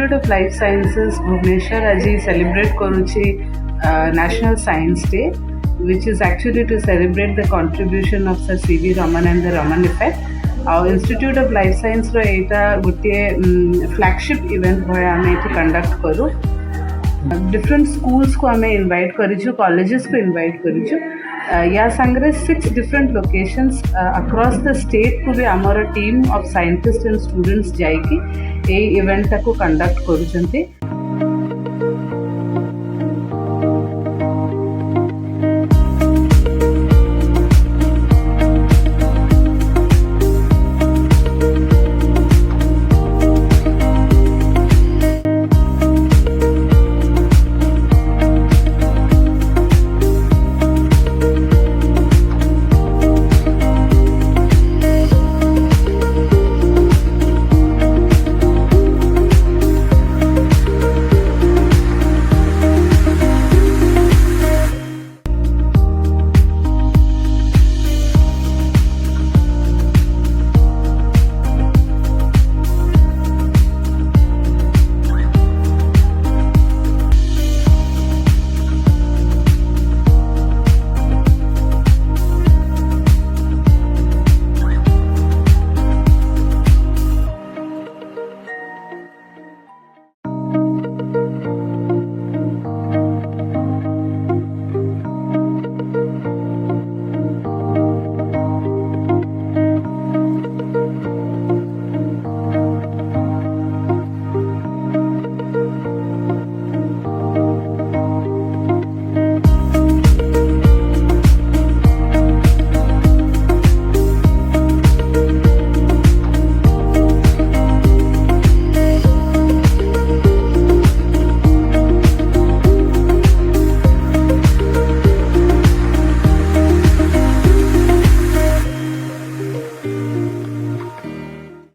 Institute of Life Sciences Bhubaneswar aji celebrate karuchi National Science Day, which is actually to celebrate the contribution of Sir C.V. Raman and the Raman effect. Our Institute of Life Science ro eta gote flagship event bhaya ame ethi conduct karu. Different schools को हमें invite करिछु, colleges को invite करिछु. या संगरे 6 different locations across the state को भी हमारा team of scientists and students जाइकी A event को conduct करुचंती.